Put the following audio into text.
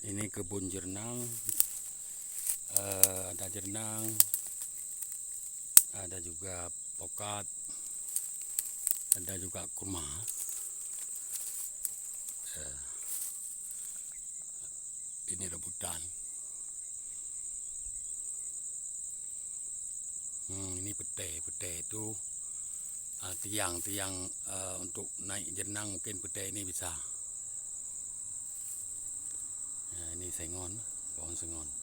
Ini kebun jernang, ada jernang, ada juga pokat, ada juga kurma. Ini rebutan. Ini pete itu tiang untuk naik jernang, mungkin pete ini bisa. Ini sengon, pohon sengon.